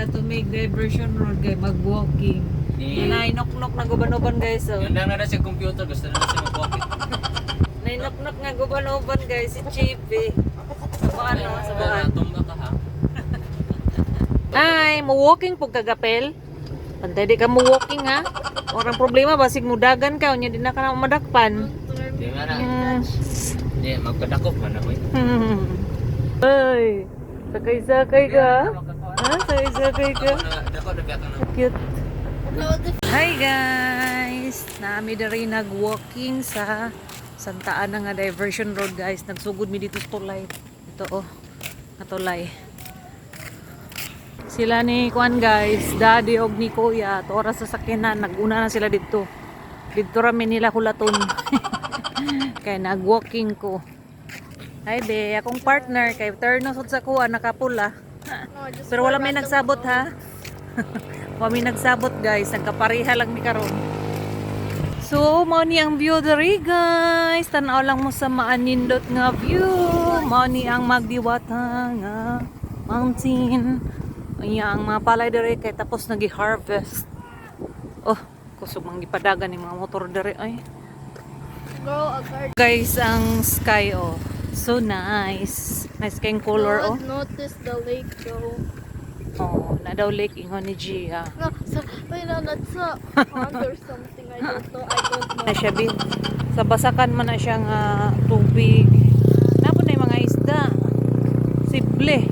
na to make diversion road kay mag-walking. Nainok-nok na guban-uban guys. Oh. Yun lang na sa computer, gusto na siya mag-walking. Nainok-nok nga guban-uban guys, si Chippy. Sa baan no? Sa baan. Tumba ka ha. Ay, mo-walking pag kagapel. Pantay di ka mo-walking ha. Orang problema, basig mudagan ka. Unya di na ka na madakpan. Di nga na. Di, magpadakop man ako eh. Ay, sakay-sakay ka. Ha? Sakay-sakay ka. Dako na biya ka na. Cute. Hi guys! Nami na rin nag-walking sa Santa Ana nga diversion road guys. Nagsugod mi dito sa tulay. Ito oh, katulay. Sila ni Kuan guys, daddy og ni Kuya. At oras sa sakinan, naguna na sila dito. Dito rami nila hulaton. Kaya nag-walking ko. Hi be, akong partner kay turno sa kuha nakapula. Pero wala may nagsabot ha. Wala may nagsabot guys, nagkapareha lang ni karon. So, mao ni ang view diri guys. Tan-aw lang mo sa maanindot nga view. Mao ni ang magdiwata nga mountain. Anya ang mga palay diri kay tapos nagi-harvest. Oh, kusog mang gipadagan ni mga motor diri ay. Guys, ang sky oh. So nice. Nice kayong color oh. Notice the lake though. Oh, na daw lake ingon ni Gia. No, so, wait, no, that's a pond or something. I don't know. I don't know. Na siya bin. Sa basakan man na siya nga tubig. Napon na yung mga isda. Sible.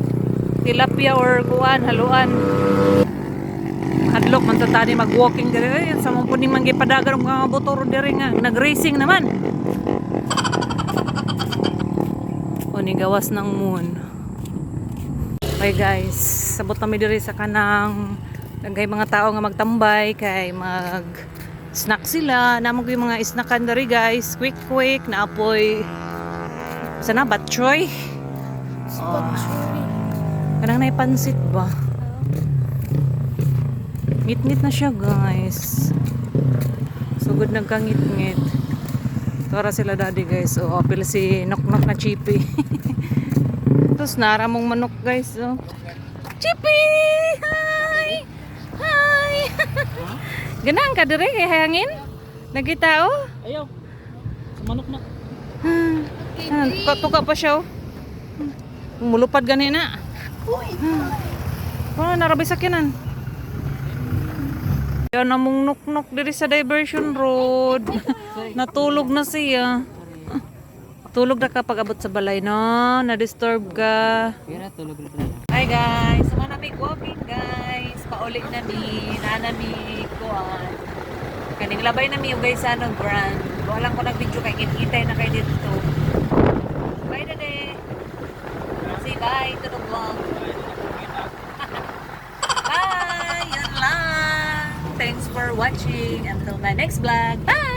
Tilapia or kuan, haluan. Hadlok man ta tani mag-walking diri. Yan sa mga puning manggipadagan ng mga motor diri nga. Nag-racing naman. O ni gawas ng moon. Okay guys, sabot kami diri sa kanang nagay mga tao nga magtambay kay mag snack sila. Namog yung mga snackan diri guys, quick na apoy. Sana batchoy. Kanang naipansit ba? Ngit-ngit na siya guys. Sugod nagkangit-ngit. Tara sila daddy guys. O apil si Nok-Nok na Chippy. Tapos naramong manok guys. Oh. Chippy! Hi! Hi! Ganang ka dire kay hangin? Nagita oh? Ayaw. Sa manok na. Tuka pa siya oh. Mulupad gani na. Oh, narabay sakyanan. Yan namong Nok-Nok diri sa diversion road. Natulog na siya. Tulog na ka pag abot sa balay, no? Na-disturb ka. Kira tulog na. Hi guys! Sama namig walking guys. Paulik nami. Nanamig kuan. Kaning labay nami yung guys sa anong brand. Walang ko nag-video kay kitay na kayo dito. Bye dade! Say bye to the vlog. Bye! Yun lang! Thanks for watching. Until my next vlog. Bye!